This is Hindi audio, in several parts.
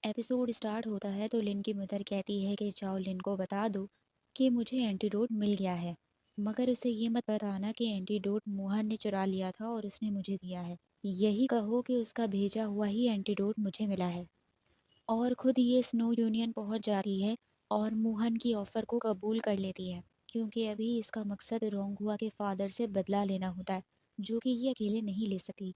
एपिसोड स्टार्ट होता है तो लिन की मदर कहती है कि जाओ लिन को बता दो कि मुझे एंटीडोट मिल गया है, मगर उसे ये मत बताना कि एंटीडोट मोहन ने चुरा लिया था और उसने मुझे दिया है। यही कहो कि उसका भेजा हुआ ही एंटीडोट मुझे मिला है। और खुद ये स्नो यूनियन पहुंच जाती है और मोहन की ऑफर को कबूल कर लेती है, क्योंकि अभी इसका मकसद रोंगहुआ के फादर से बदला लेना होता है, जो कि ये अकेले नहीं ले सकती।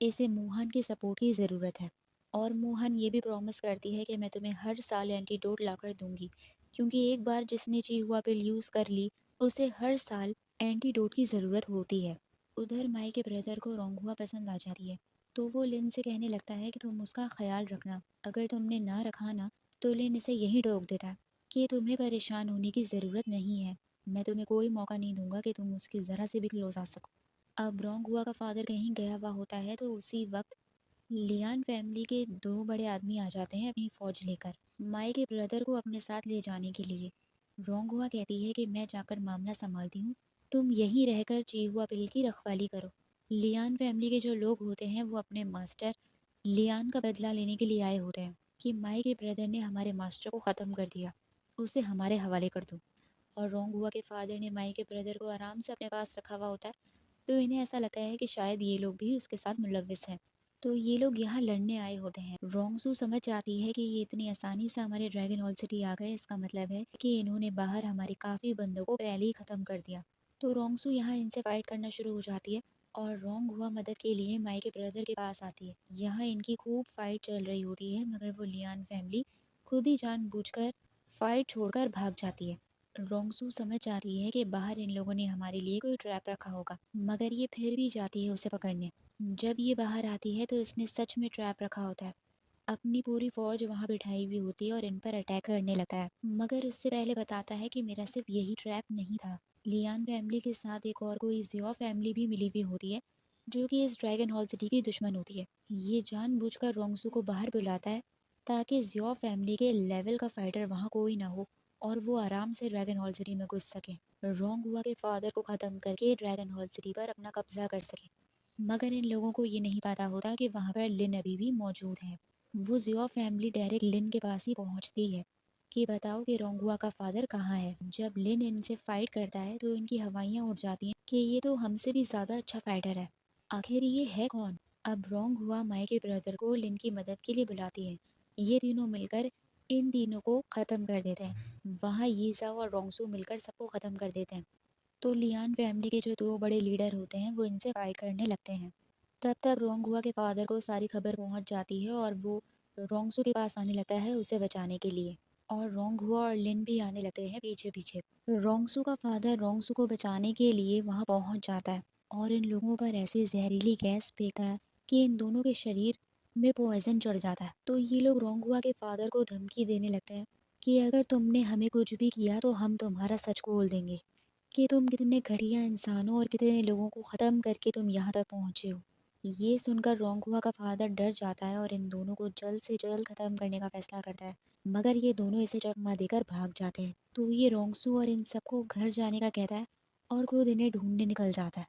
इसे मोहन की सपोर्ट की ज़रूरत है। और मोहन ये भी प्रॉमिस करती है कि मैं तुम्हें हर साल एंटीडोट लाकर दूंगी, क्योंकि एक बार जिसने चिहुआ पिल यूज़ कर ली उसे हर साल एंटीडोट की ज़रूरत होती है। उधर माई के ब्रदर को रोंगहुआ पसंद आ जाती है, तो वो लिन से कहने लगता है कि तुम उसका ख्याल रखना, अगर तुमने ना रखा ना तो लिन इसे यही टोक देता है कि तुम्हें परेशान होने की ज़रूरत नहीं है, मैं तुम्हें कोई मौका नहीं दूंगा कि तुम उसकी ज़रा से भी क्लोज आ सको। अब रोंगहुआ का फादर कहीं गया हुआ होता है तो उसी वक्त लियान फैमिली के दो बड़े आदमी आ जाते हैं अपनी फौज लेकर, माई के ब्रदर को अपने साथ ले जाने के लिए। रोंगहुआ कहती है कि मैं जाकर मामला संभालती हूँ, तुम यहीं रहकर चिहुआ पिल की रखवाली करो। लियान फैमिली के जो लोग होते हैं वो अपने मास्टर लियान का बदला लेने के लिए आए होते हैं कि माई के ब्रदर ने हमारे मास्टर को ख़त्म कर दिया, उसे हमारे हवाले कर दो। और रोंगहुआ के फादर ने माई के ब्रदर को आराम से अपने पास रखा हुआ होता है, तो इन्हें ऐसा लगता है कि शायद ये लोग भी उसके साथ मुलविस हैं। तो ये लोग यहाँ लड़ने आए होते हैं। रोंगसू समझ जाती है कि ये इतनी आसानी से हमारे ड्रैगन हॉल सिटी आ गए, इसका मतलब है कि इन्होंने बाहर हमारे काफ़ी बंदों को पहले ही ख़त्म कर दिया। तो रोंगसू यहाँ इनसे फाइट करना शुरू हो जाती है और रोंग हुआ मदद के लिए माई के ब्रदर के पास आती है। यहाँ इनकी खूब फाइट चल रही होती है, मगर वो लियान फैमिली खुद ही जानबूझकर फाइट छोड़कर भाग जाती है। रोंगसू समझ जाती है कि बाहर इन लोगों ने हमारे लिए कोई ट्रैप रखा होगा, मगर ये फिर भी जाती है उसे पकड़ने। जब ये बाहर आती है तो इसने सच में ट्रैप रखा होता है, अपनी पूरी फौज वहाँ बिठाई हुई होती है और इन पर अटैक करने लगता है, मगर उससे पहले बताता है कि मेरा सिर्फ यही ट्रैप नहीं था। लियान फैमिली के साथ एक और कोई जियो फैमिली भी मिली हुई होती है, जो कि इस ड्रैगन हॉल सिटी की दुश्मन होती है। ये जानबूझकर रोंगसू को बाहर बुलाता है ताकि जियो फैमिली के लेवल का फाइटर वहाँ कोई ना हो और वो आराम से ड्रैगन हॉल सिटी में घुस सके, रोंगहुआ के फादर को ख़त्म करके ड्रैगन हॉल सिटी पर अपना कब्जा कर सके। मगर इन लोगों को ये नहीं पता होता कि वहाँ पर लिन अभी भी मौजूद है। वो जियो फैमिली डायरेक्ट लिन के पास ही पहुँचती है कि बताओ कि रोंगहुआ का फादर कहाँ है। जब लिन इनसे फाइट करता है तो इनकी हवाइयाँ उड़ जाती हैं कि ये तो हमसे भी ज़्यादा अच्छा फाइटर है, आखिर ये है कौन। अब रोंगहुआ माई के ब्रदर को लिन की मदद के लिए बुलाती है। ये तीनों मिलकर इन तीनों को ख़त्म कर देते हैं। वहाँ यीज़ाओ और रोंगसू मिलकर सबको ख़त्म कर देते हैं। तो लियान फैमिली के जो दो बड़े लीडर होते हैं वो इनसे फाइट करने लगते हैं। तब तक रोंगहुआ के फादर को सारी खबर पहुंच जाती है और वो रोंगसू के पास आने लगता है उसे बचाने के लिए। और रोंगहुआ और लिन भी आने लगते हैं पीछे पीछे। रोंगसू का फादर रोंगसू को बचाने के लिए वहां पहुंच जाता है और इन लोगों पर ऐसी जहरीली गैस फेंकता है कि इन दोनों के शरीर में पॉइजन चढ़ जाता है। तो ये लोग रोंगहुआ के फादर को धमकी देने लगते हैं कि अगर तुमने हमें कुछ भी किया तो हम तुम्हारा सच खोल देंगे कि तुम कितने घटिया इंसान हो और कितने लोगों को ख़त्म करके तुम यहाँ तक पहुँचे हो। ये सुनकर रोंगहुआ का फादर डर जाता है और इन दोनों को जल्द से जल्द ख़त्म करने का फैसला करता है, मगर ये दोनों इसे चकमा देकर भाग जाते हैं। तो ये रोंगसू और इन सबको घर जाने का कहता है और खुद इन्हें ढूंढने निकल जाता है।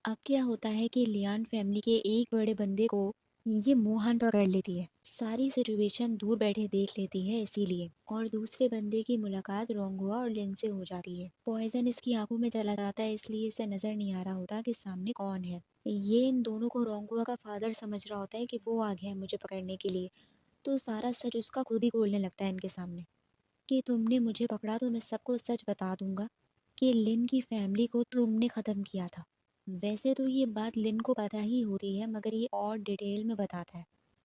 अब क्या होता है कि लियान फैमिली के एक बड़े बंदे को ये मोहन पकड़ लेती है, सारी सिचुएशन दूर बैठे देख लेती है इसीलिए, और दूसरे बंदे की मुलाकात रोंगहुआ और लिन से हो जाती है। पॉइजन इसकी आंखों में चला जाता है, इसलिए इसे नजर नहीं आ रहा होता कि सामने कौन है। ये इन दोनों को रोंगहुआ का फादर समझ रहा होता है कि वो आ गया है मुझे पकड़ने के लिए, तो सारा सच उसका खुद ही खोलने लगता है इनके सामने कि तुमने मुझे पकड़ा तो मैं सबको सच बता दूंगा कि लिन की फैमिली को तुमने ख़त्म किया था। वैसे तो ये बात लिन को पता ही होती है, मगर ये और डिटेल में बताता है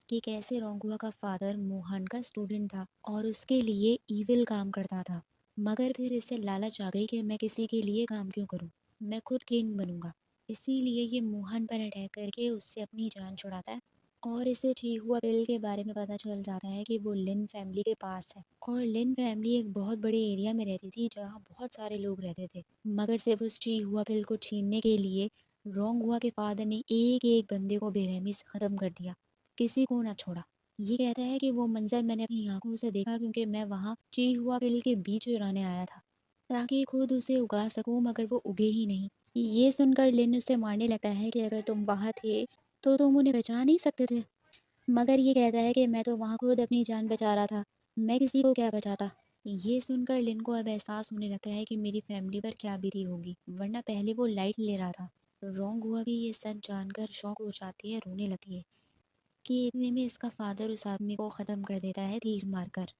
कि कैसे रोंगहुआ का फादर मोहन का स्टूडेंट था और उसके लिए ईविल काम करता था, मगर फिर इसे लालच आ गई कि मैं किसी के लिए काम क्यों करूं, मैं खुद किंग बनूंगा। इसीलिए ये मोहन पर अटैक करके उससे अपनी जान छुड़ाता है। और इसे चीहुआ बिल के बारे में पता चल जाता है कि वो लिन फैमिली के पास है, और लिन फैमिली एक बहुत बड़े एरिया में रहती थी जहाँ बहुत सारे लोग रहते थे, मगर सिर्फ उस चीहुआ बिल को छीनने के लिए रोंगहुआ के फादर ने एक एक बंदे को बेरहमी से ख़त्म कर दिया, किसी को ना छोड़ा। ये कहता है कि वो मंजर मैंने अपनी आंखों से देखा क्योंकि मैं वहाँ चीहुआ बिल के बीज चुराने आया था ताकि खुद उसे उगा सकूं, मगर वो उगे ही नहीं। ये सुनकर लिन उसे मारने लगता है कि अगर तुम वहाँ थे तो तुम उन्हें बचा नहीं सकते थे, मगर ये कहता है कि मैं तो वहाँ खुद अपनी जान बचा रहा था, मैं किसी को क्या बचाता। ये सुनकर लिन को अब एहसास होने लगता है कि मेरी फैमिली पर क्या बीती होगी, वरना पहले वो लाइट ले रहा था। रोंग हुआ भी ये सच जानकर शौक हो जाती है, रोने लगती है कि इतने में इसका फादर उस आदमी को ख़त्म कर देता है तीर मारकर।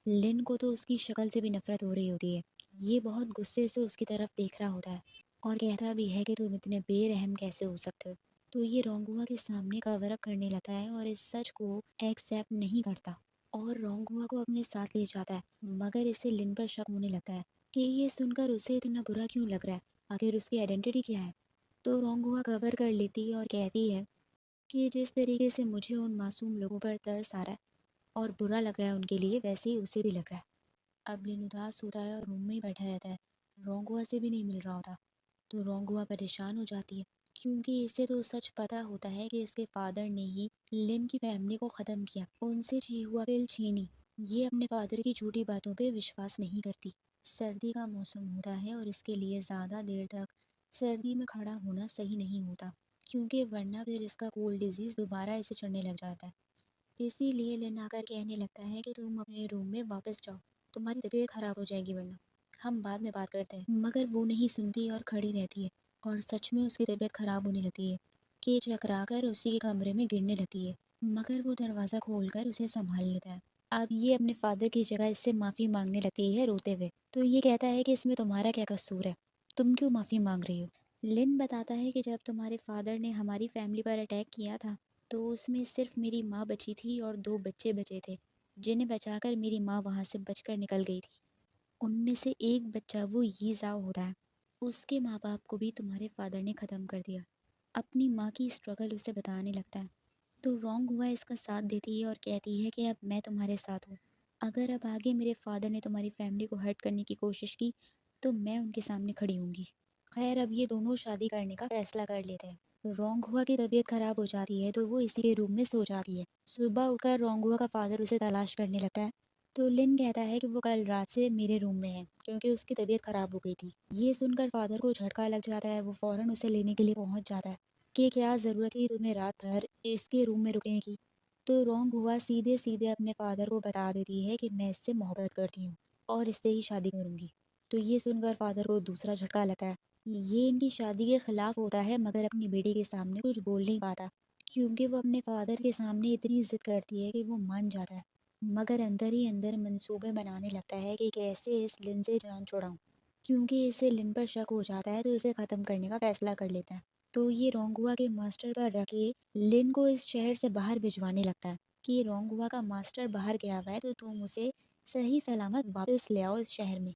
लिन को तो उसकी शक्ल से भी नफरत हो रही होती है। ये बहुत गुस्से से उसकी तरफ देख रहा होता है और कहता भी है कि तुम इतने बेरहम कैसे हो सकते हो। तो ये रोंगुआ के सामने कवर अप करने लगता है और इस सच को एक्सेप्ट नहीं करता और रोंगुआ को अपने साथ ले जाता है। मगर इससे लिन पर शक होने लगता है कि ये सुनकर उसे इतना बुरा क्यों लग रहा है, आखिर उसकी आइडेंटिटी क्या है। तो रोंगुआ कवर कर लेती है और कहती है कि जिस तरीके से मुझे उन मासूम लोगों पर तरस आ रहा है और बुरा लग रहा है उनके लिए, वैसे ही उसे भी लग रहा है। अब लिन उदास होता है और रूम में ही बैठा रहता है। रोंगुआ से भी नहीं मिल रहा होता। तो रोंगुआ परेशान हो जाती है क्योंकि इसे तो सच पता होता है कि इसके फादर ने ही लिन की फैमिली को ख़त्म किया, उनसे चिहुआपेल छीनी। ये अपने फादर की झूठी बातों पे विश्वास नहीं करती। सर्दी का मौसम होता है और इसके लिए ज़्यादा देर तक सर्दी में खड़ा होना सही नहीं होता, क्योंकि वरना फिर इसका कोल्ड डिजीज़ दोबारा इसे चढ़ने लग जाता है। इसीलिए लिन आकर कहने लगता है कि तुम अपने रूम में वापस जाओ, तुम्हारी तबीयत खराब हो जाएगी, वरना हम बाद में बात करते हैं। मगर वो नहीं सुनती और खड़ी रहती है और सच में उसकी तबीयत खराब होने लगती है कि चकरा कर उसी के कमरे में गिरने लगती है। मगर वो दरवाज़ा खोलकर उसे संभाल लेता है। अब ये अपने फादर की जगह इससे माफ़ी मांगने लगती है रोते हुए। तो ये कहता है कि इसमें तुम्हारा क्या कसूर है, तुम क्यों माफ़ी मांग रही हो। लिन बताता है कि जब तुम्हारे फादर ने हमारी फैमिली पर अटैक किया था तो उसमें सिर्फ मेरी माँ बची थी और 2 बच्चे बचे थे, जिन्हें बचाकर मेरी माँ वहाँ से बचकर निकल गई थी। उनमें से एक बच्चा वो ये ज़ाओ होता है, उसके माँ-बाप को भी तुम्हारे फादर ने ख़त्म कर दिया। अपनी माँ की स्ट्रगल उसे बताने लगता है। तो रोंग हुआ इसका साथ देती है और कहती है कि अब मैं तुम्हारे साथ हूँ। अगर अब आगे मेरे फादर ने तुम्हारी फैमिली को हर्ट करने की कोशिश की, तो मैं उनके सामने खड़ी होंगी। खैर अब ये दोनों शादी करने का फैसला कर लेते हैं। रोंगहुआ की तबीयत खराब हो जाती है तो वो इसी के रूम में सो जाती है। सुबह उठकर रोंगहुआ का फादर उसे तलाश करने लगता है। तो लिन कहता है कि वो कल रात से मेरे रूम में है क्योंकि उसकी तबीयत खराब हो गई थी। ये सुनकर फादर को झटका लग जाता है। वो फौरन उसे लेने के लिए पहुंच जाता है कि क्या ज़रूरत थी तुम्हें रात भर इसके रूम में रुकने की। तो रोंगहुआ सीधे सीधे अपने फादर को बता देती है कि मैं इससे मोहब्बत करती हूँ और इससे ही शादी करूँगी। तो ये सुनकर फादर को दूसरा झटका लगता है। ये इनकी शादी के खिलाफ होता है मगर अपनी बेटी के सामने कुछ बोल नहीं पाता क्योंकि वो अपने फादर के सामने इतनी जिद करती है कि वो मान जाता है। मगर अंदर ही अंदर मंसूबे बनाने लगता है कि कैसे इस लिन से जान छुड़ाऊं, क्योंकि इसे लिन पर शक हो जाता है तो इसे ख़त्म करने का फैसला कर लेता है। तो ये रोंगुआ के मास्टर पर रखे लिन को इस शहर से बाहर भिजवाने लगता है कि रोंगुआ का मास्टर बाहर गया हुआ है तो तुम उसे सही सलामत वापस ले आओ इस शहर में,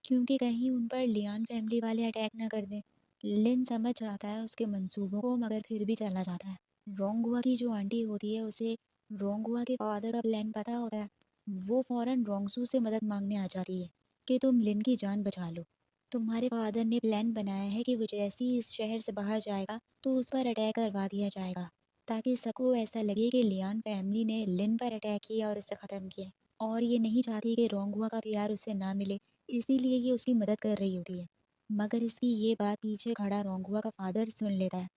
क्योंकि कहीं उन पर लियान फैमिली वाले अटैक ना कर दें। लिन समझ जाता है उसके मंसूबों को मगर फिर भी चला जाता है। रोंगहुआ की जो आंटी होती है उसे रोंगहुआ के फादर का प्लान पता होता है। वो फौरन रोंगसू से मदद मांगने आ जाती है कि तुम लिन की जान बचा लो। तुम्हारे फादर ने प्लान बनाया है कि वो जैसे ही इस शहर से बाहर जाएगा तो उस पर अटैक करवा दिया जाएगा, ताकि सबको ऐसा लगे कि लियान फैमिली ने लिन पर अटैक किया और उसे ख़त्म किया। और ये नहीं चाहती कि रोंगहुआ का प्यार उसे ना मिले, इसीलिए ये उसकी मदद कर रही होती है। मगर इसकी ये बात पीछे खड़ा रोंगहुआ का फादर सुन लेता है।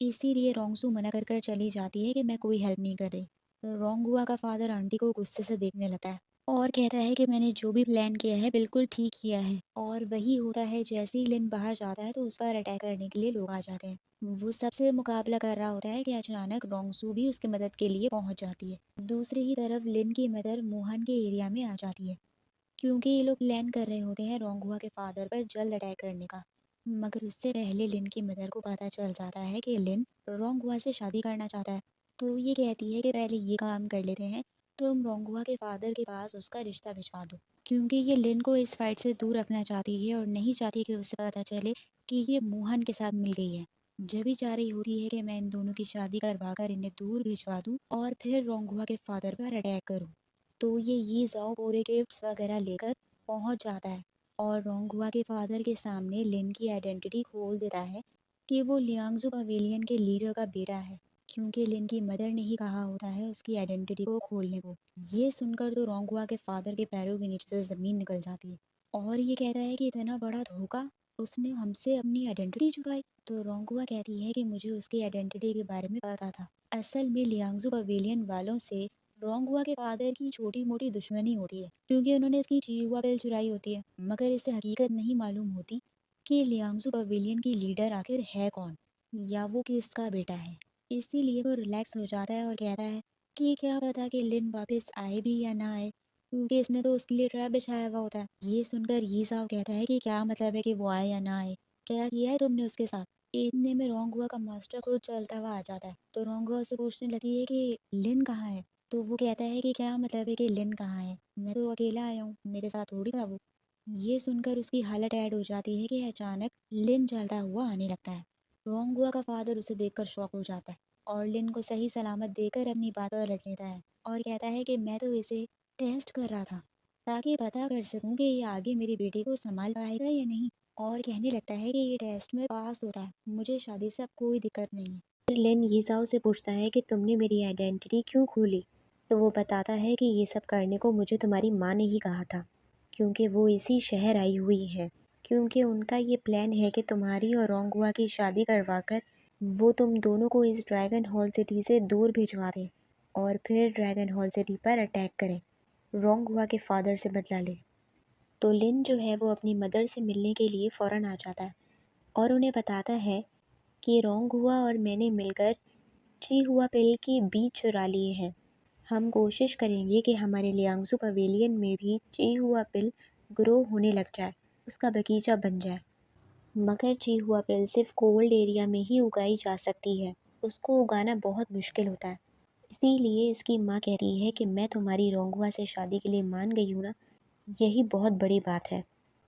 इसीलिए रोंगसू मना कर कर चली जाती है कि मैं कोई हेल्प नहीं कर रही। रोंगहुआ का फादर आंटी को गुस्से से देखने लगता है और कहता है कि मैंने जो भी प्लान किया है बिल्कुल ठीक किया है। और वही होता है, जैसे ही लिन बाहर जाता है तो उस पर अटैक करने के लिए लोग आ जाते हैं। वो सबसे मुकाबला कर रहा होता है कि अचानक रोंगसू भी उसकी मदद के लिए पहुंच जाती है। दूसरी ही तरफ लिन की मदर मोहन के एरिया में आ जाती है क्योंकि ये लोग प्लान कर रहे होते हैं रोंगहुआ के फादर पर जल्द अटैक करने का। मगर उससे पहले लिन की मदर को पता चल जाता है कि लिन रोंगहुआ से शादी करना चाहता है। तो ये कहती है कि पहले ये काम कर लेते हैं, तुम रोंगहुआ के फादर के पास उसका रिश्ता भिजवा दो, क्योंकि ये लिन को इस फाइट से दूर रखना चाहती है और नहीं चाहती कि उसे पता चले कि ये मोहन के साथ मिल गई है। जब भी चाह रही होती है कि मैं इन दोनों की शादी करवा कर इन्हें दूर भिजवा दूँ और फिर रोंगहुआ के फादर पर अटैक करूँ। तो ये ज़ाओ पूरे गिफ्ट्स वगैरह लेकर पहुंच जाता है और रोंगहुआ के फादर के सामने लिन की आइडेंटिटी खोल देता है कि वो लियांगजू पवेलियन के लीडर का बेटा है, क्योंकि लिन की मदर ने ही कहा होता है उसकी आइडेंटिटी को खोलने को। ये सुनकर तो रोंगहुआ के फादर के पैरों के नीचे से ज़मीन निकल जाती है और ये कहता है कि इतना बड़ा धोखा, उसने हमसे अपनी आइडेंटिटी छुपाई। तो रोंगहुआ कहती है कि मुझे उसकी आइडेंटिटी के बारे में पता था, असल में लियांगजू पवेलियन वालों से रोंगहुआ के फादर की छोटी मोटी दुश्मनी होती है क्योंकि उन्होंने इसकी चीहुआ बेल चुराई होती है, मगर इसे हकीकत नहीं मालूम होती कि लियांगजू पवेलियन की लीडर आखिर है कौन या वो किसका बेटा है। इसीलिए वो रिलैक्स हो जाता है और कहता है कि क्या पता कि लिन वापस आए भी या ना आए, क्योंकि इसने तो उसके लिए ट्रैप बिछाया हुआ होता है। ये सुनकर ये साव कहता है कि क्या मतलब है कि वो आए या ना आए, क्या किया है तुमने उसके साथ। इतने में रोंगहुआ का मास्टर खुद चलता हुआ आ जाता है, तो रोंगहुआ से पूछने लगती है कि लिन कहाँ है। तो वो कहता है कि क्या मतलब है कि लिन कहाँ है, मैं तो अकेला आया हूँ, मेरे साथ थोड़ी था वो। ये सुनकर उसकी हालत ऐड हो जाती है कि अचानक लिन चलता हुआ आने लगता है। रोंगहुआ का फादर उसे देखकर शॉक हो जाता है और लिन को सही सलामत देकर अपनी बात पलट लेता है और कहता है कि मैं तो इसे टेस्ट कर रहा था ताकि पता कर सकूं कि ये आगे मेरी बेटी को संभाल पाएगा या नहीं। और कहने लगता है कि ये टेस्ट में पास होता है, मुझे शादी से अब कोई दिक्कत नहीं है। फिर लेन यीजाओ से पूछता है कि तुमने मेरी आइडेंटिटी क्यों खोली। तो वो बताता है कि ये सब करने को मुझे तुम्हारी माँ ने ही कहा था, क्योंकि वो इसी शहर आई हुई है, क्योंकि उनका ये प्लान है कि तुम्हारी और रोंगहुआ की शादी करवाकर वो तुम दोनों को इस ड्रैगन हॉल सिटी से दूर भिजवा दें और फिर ड्रैगन हॉल सिटी पर अटैक करें, रोंगहुआ के फादर से बदला ले। तो लिन जो है वो अपनी मदर से मिलने के लिए फ़ौरन आ जाता है और उन्हें बताता है कि रोंगहुआ और मैंने मिलकर चिहुआ पेल की बीज चुरा लिए हैं। हम कोशिश करेंगे कि हमारे लियांगसू पवेलियन में भी चिहुआ पेल ग्रो होने लग जाए, उसका बगीचा बन जाए। मगर चिहुआ पेल सिर्फ कोल्ड एरिया में ही उगाई जा सकती है, उसको उगाना बहुत मुश्किल होता है। इसीलिए इसकी माँ कहती है कि मैं तुम्हारी रोंगहुआ से शादी के लिए मान गई हूँ ना, यही बहुत बड़ी बात है।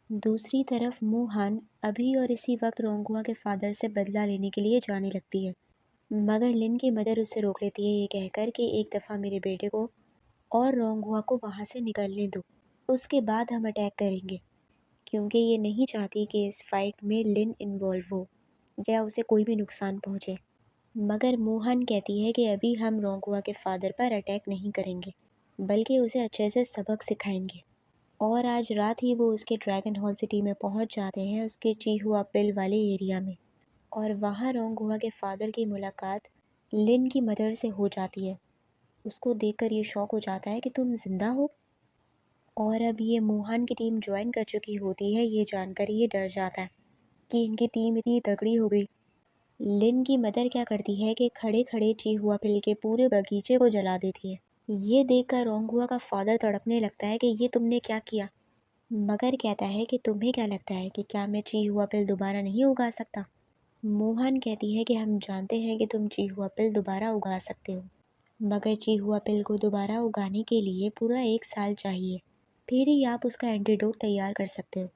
दूसरी तरफ मुहान अभी और इसी वक्त रोंगहुआ के फादर से बदला लेने के लिए जाने लगती है, मगर लिन की मदर उसे रोक लेती है ये कहकर कि एक दफ़ा मेरे बेटे को और रोंगहुआ को वहाँ से निकलने दो, उसके बाद हम अटैक करेंगे, क्योंकि ये नहीं चाहती कि इस फाइट में लिन इन्वॉल्व हो या उसे कोई भी नुकसान पहुँचे। मगर मोहन कहती है कि अभी हम रोंगहुआ के फादर पर अटैक नहीं करेंगे, बल्कि उसे अच्छे से सबक सिखाएंगे। और आज रात ही वो उसके ड्रैगन हॉल सिटी में पहुंच जाते हैं, उसके चीहुआ पिल वाले एरिया में। और वहाँ रोंगहुआ के फादर की मुलाकात लिन की मदर से हो जाती है। उसको देखकर ये शौक हो जाता है कि तुम जिंदा हो। और अब ये मोहन की टीम ज्वाइन कर चुकी होती है, ये जानकर ये डर जाता है कि इनकी टीम इतनी तगड़ी हो गई। लिन की मदर क्या करती है कि खड़े खड़े चिहुआ पिल के पूरे बगीचे को जला देती है। ये देखकर रोंगहुआ का फादर तड़पने लगता है कि ये तुमने क्या किया। मगर कहता है कि तुम्हें क्या लगता है कि क्या मैं चिहुआ पिल दोबारा नहीं उगा सकता। मोहन कहती है कि हम जानते हैं कि तुम चिहुआ पिल दोबारा उगा सकते हो, मगर चिहुआ पिल को दोबारा उगाने के लिए पूरा 1 साल चाहिए, फिर ही आप उसका एंटीडोट तैयार कर सकते हो।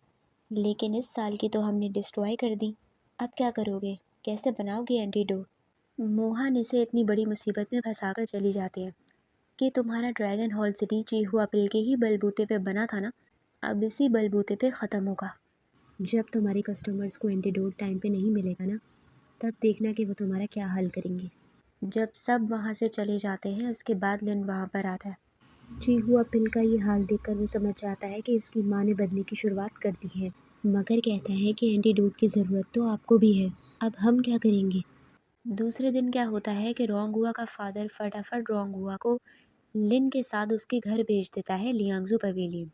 लेकिन इस साल की तो हमने डिस्ट्रॉय कर दी, अब क्या करोगे, कैसे बनाओगे एंटीडोट। मोहन इसे इतनी बड़ी मुसीबत में फंसाकर चली जाती है कि तुम्हारा ड्रैगन हॉल सिटी चिहुआ पिल के ही बलबूते पे बना था ना, अब इसी बलबूते पे ख़त्म होगा। जब तुम्हारे कस्टमर्स को एंटीडोट टाइम पे नहीं मिलेगा ना, तब देखना कि वो तुम्हारा क्या हल करेंगे। जब सब वहाँ से चले जाते हैं उसके बाद लिन वहाँ पर आता है। चिहुआ पिल का ये हाल देखकर वो समझ जाता है कि इसकी माँ ने बदले की शुरुआत कर दी है, मगर कहता है कि एंटीडोट की ज़रूरत तो आपको भी है, अब हम क्या करेंगे। दूसरे दिन क्या होता है कि रोंगहुआ का फादर फटाफट रोंगहुआ को लिन के साथ उसके घर भेज देता है लियांगजू पवेलियन।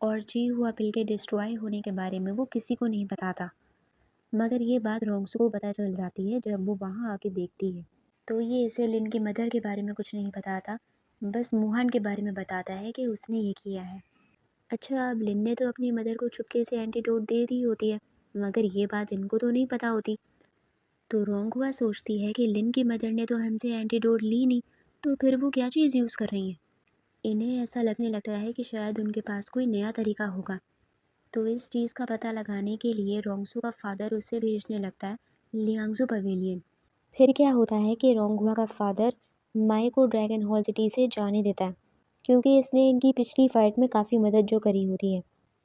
और चिहुआ पिल के डिस्ट्रॉय होने के बारे में वो किसी को नहीं बताता, मगर ये बात रोंगसू को पता चल जाती है जब वो वहाँ आके देखती है। तो ये इसे लिन की मदर के बारे में कुछ नहीं बताता, बस मुहान के बारे में बताता है कि उसने ये किया है। अच्छा, अब लिन ने तो अपनी मदर को चुपके से एंटीडोट दे दी होती है, मगर ये बात इनको तो नहीं पता होती। तो रोंगहुआ सोचती है कि लिन की मदर ने तो हमसे एंटीडोट ली नहीं, तो फिर वो क्या चीज़ यूज़ कर रही हैं। इन्हें ऐसा लगने लगता है कि शायद उनके पास कोई नया तरीका होगा। तो इस चीज़ का पता लगाने के लिए रोंगसू का फादर उसे भेजने लगता है लियांगजू पवेलियन। फिर क्या होता है कि रोंगहुआ का फादर माई को ड्रैगन हॉल सिटी से जाने देता है, क्योंकि इसने इनकी पिछली फाइट में काफ़ी मदद जो करी होती है।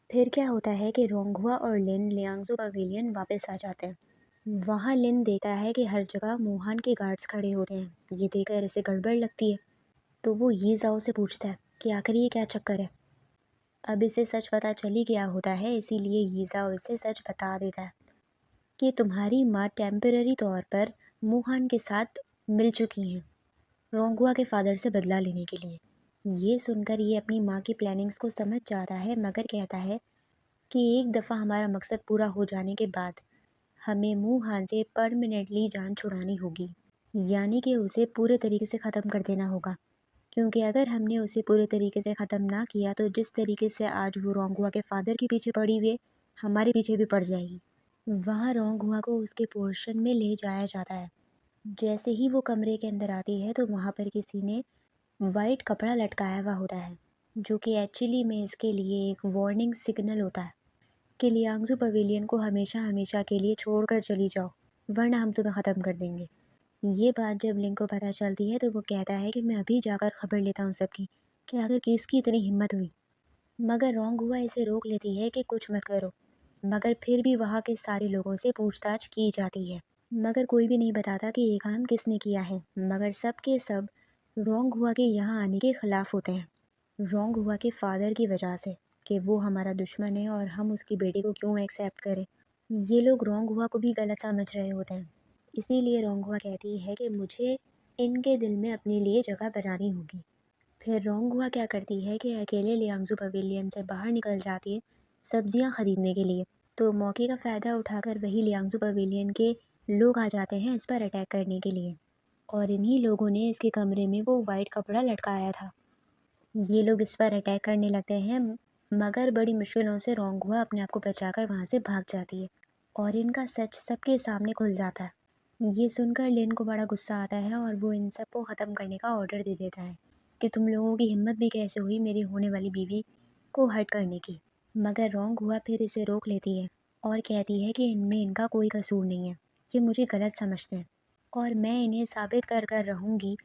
फिर क्या होता है कि रोंगहुआ और लिन लियांगजू पवेलियन वापस आ जाते हैं। वहाँ लिन देखता है कि हर जगह मुहान के गार्ड्स खड़े होते हैं, ये देखकर इसे गड़बड़ लगती है। तो वो ये जाओ से पूछता है कि आखिर ये क्या चक्कर है। अब इसे सच पता चल ही गया होता है, इसीलिए यीज़ाओ इसे सच बता देता है कि तुम्हारी माँ टेम्पररी तौर पर मुहान के साथ मिल चुकी हैं। रोंगहुआ के फादर से बदला लेने के लिए। ये सुनकर ये अपनी माँ की प्लानिंग्स को समझ जाता है, मगर कहता है कि एक दफ़ा हमारा मकसद पूरा हो जाने के बाद हमें मुँह-हाथ से परमानेंटली जान छुड़ानी होगी। यानी कि उसे पूरे तरीके से ख़त्म कर देना होगा। क्योंकि अगर हमने उसे पूरे तरीके से ख़त्म ना किया तो जिस तरीके से आज वो रोंगहुआ के फादर के पीछे पड़ी हुई है, हमारे पीछे भी पड़ जाएगी। वहाँ रोंगहुआ को उसके पोर्शन में ले जाया जाता है। जैसे ही वो कमरे के अंदर आती है तो वहाँ पर किसी ने वाइट कपड़ा लटकाया हुआ होता है, जो कि एक्चुअली में इसके लिए एक वार्निंग सिग्नल होता है कि लियांगज़ू पवेलियन को हमेशा-हमेशा के लिए छोड़कर चली जाओ, वरना हम तुम्हें ख़त्म कर देंगे। ये बात जब लिन को पता चलती है तो वो कहता है कि मैं अभी जाकर खबर लेता हूँ सबकी, कि आखिर किसकी इतनी हिम्मत हुई। मगर रोंगहुआ इसे रोक लेती है कि कुछ मत करो। मगर फिर भी वहाँ के सारे लोगों से पूछताछ की जाती है, मगर कोई भी नहीं बताता कि ये काम किसने किया है। मगर सब के सब रोंगहुआ के यहाँ आने के खिलाफ होते हैं, रोंगहुआ के फादर की वजह से, कि वो हमारा दुश्मन है और हम उसकी बेटी को क्यों एक्सेप्ट करें। ये लोग रोंगहुआ को भी गलत समझ रहे होते हैं। इसीलिए रोंगहुआ कहती है कि मुझे इनके दिल में अपने लिए जगह बनानी होगी। फिर रोंगहुआ क्या करती है कि अकेले लियांगज़ू पवेलियन से बाहर निकल जाती है सब्जियां खरीदने के लिए। तो मौके का फ़ायदा उठाकर वही लियांगज़ू पवेलियन के लोग आ जाते हैं इस पर अटैक करने के लिए, और इन्हीं लोगों ने इसके कमरे में वो वाइट कपड़ा लटकाया था। ये लोग इस पर अटैक करने लगते हैं, मगर बड़ी मुश्किलों से रोंगहुआ अपने आप को बचाकर वहाँ से भाग जाती है और इनका सच सबके सामने खुल जाता है। ये सुनकर लिन को बड़ा गुस्सा आता है और वो इन सबको ख़त्म करने का ऑर्डर दे देता है कि तुम लोगों की हिम्मत भी कैसे हुई मेरी होने वाली बीवी को हर्ट करने की। मगर रोंगहुआ फिर इसे रोक लेती है और कहती है कि इनमें इनका कोई कसूर नहीं है, ये मुझे गलत समझते हैं और मैं इन्हें साबित कर कर रहूँगी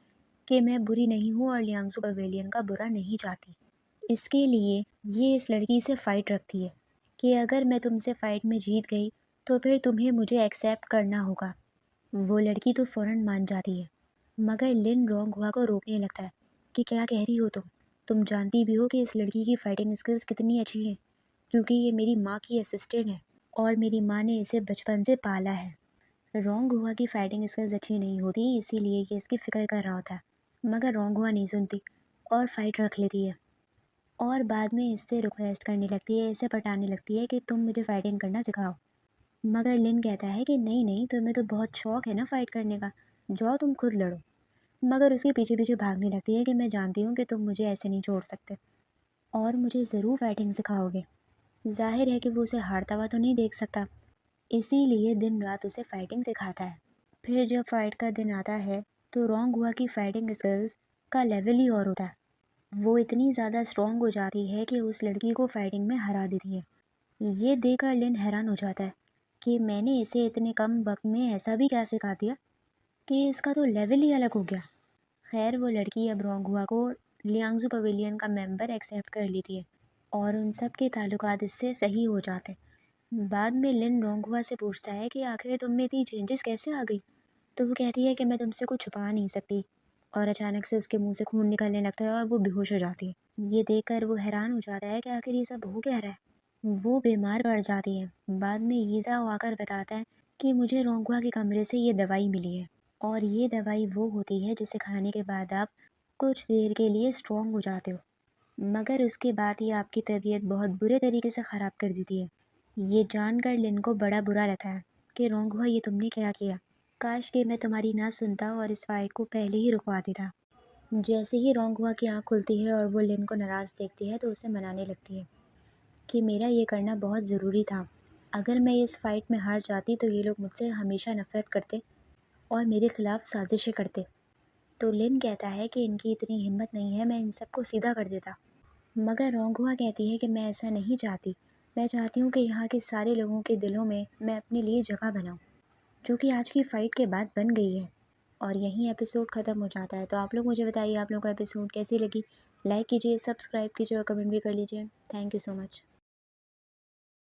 कि मैं बुरी नहीं हूँ और लियांगज़ू पवेलियन का बुरा नहीं चाहती। इसके लिए ये इस लड़की से फ़ाइट रखती है कि अगर मैं तुमसे फ़ाइट में जीत गई तो फिर तुम्हें मुझे एक्सेप्ट करना होगा। वो लड़की तो फ़ौरन मान जाती है, मगर लिन रोंगहुआ को रोकने लगता है कि क्या कह रही हो तुम? तुम जानती भी हो कि इस लड़की की फ़ाइटिंग स्किल्स कितनी अच्छी हैं, क्योंकि ये मेरी माँ की असिस्टेंट है और मेरी माँ ने इसे बचपन से पाला है। रोंगहुआ की फ़ाइटिंग स्किल्स अच्छी नहीं होती, इसीलिए ये इसकी फ़िक्र कर रहा होता है, मगर रोंगहुआ नहीं सुनती और फ़ाइट रख लेती है और बाद में इससे रिक्वेस्ट करने लगती है, इसे पटाने लगती है कि तुम मुझे फ़ाइटिंग करना सिखाओ। मगर लिन कहता है कि नहीं नहीं, तुम्हें तो बहुत शौक है ना फ़ाइट करने का, जाओ तुम खुद लड़ो। मगर उसके पीछे पीछे भागने लगती है कि मैं जानती हूँ कि तुम मुझे ऐसे नहीं छोड़ सकते और मुझे ज़रूर फ़ाइटिंग सिखाओगे। जाहिर है कि वो उसे हारता हुआ तो नहीं देख सकता, इसीलिए दिन रात उसे फ़ाइटिंग सिखाता है। फिर जब फ़ाइट का दिन आता है तो रोंगहुआ की फ़ाइटिंग स्किल्स का लेवल ही और होता है। वो इतनी ज़्यादा स्ट्रॉन्ग हो जाती है कि उस लड़की को फ़ाइटिंग में हरा देती है। ये देखकर लिन हैरान हो जाता है कि मैंने इसे इतने कम वक्त में ऐसा भी क्या सिखा दिया कि इसका तो लेवल ही अलग हो गया। खैर वो लड़की अब रोंगहुआ को लियांगज़ू पवेलियन का मेंबर एक्सेप्ट कर लेती है और उन सब के ताल्लुकात इससे सही हो जाते हैं। बाद में लिन रोंगहुआ से पूछता है कि आखिर तुम में इतनी चेंजेस कैसे आ गई। तो वो कहती है कि मैं तुमसे कुछ छुपा नहीं सकती, और अचानक से उसके मुंह से खून निकलने लगता है और वो बेहोश हो जाती है। ये देखकर वो हैरान हो जाता है कि आखिर ये सब हो क्या रहा है। वो बीमार पड़ जाती है। बाद में यीज़ाओ आकर बताता है कि मुझे रोंगहुआ के कमरे से ये दवाई मिली है और ये दवाई वो होती है जिसे खाने के बाद आप कुछ देर के लिए स्ट्रॉन्ग हो जाते हो, मगर उसके बाद ये आपकी तबीयत बहुत बुरे तरीके से ख़राब कर देती है। ये जानकर लिन को बड़ा बुरा लगता है कि रोंगहुआ ये तुमने क्या किया। काश कि मैं तुम्हारी ना सुनता और इस फाइट को पहले ही रुकवा देता। जैसे ही रोंगहुआ की आँख खुलती है और वो लिन को नाराज़ देखती है तो उसे मनाने लगती है कि मेरा ये करना बहुत ज़रूरी था। अगर मैं इस फाइट में हार जाती तो ये लोग मुझसे हमेशा नफ़रत करते और मेरे खिलाफ़ साजिशें करते। तो लिन कहता है कि इनकी इतनी हिम्मत नहीं है, मैं इन सबको सीधा कर देता। मगर रोंगहुआ कहती है कि मैं ऐसा नहीं चाहती। मैं चाहती हूँ कि यहाँ के सारे लोगों के दिलों में मैं अपने लिए जगह बनाऊँ, जो कि आज की फ़ाइट के बाद बन गई है। और यहीं एपिसोड ख़त्म हो जाता है। तो आप लोग मुझे बताइए आप लोगों को एपिसोड कैसी लगी। लाइक कीजिए, सब्सक्राइब कीजिए और कमेंट भी कर लीजिए। Thank you so much.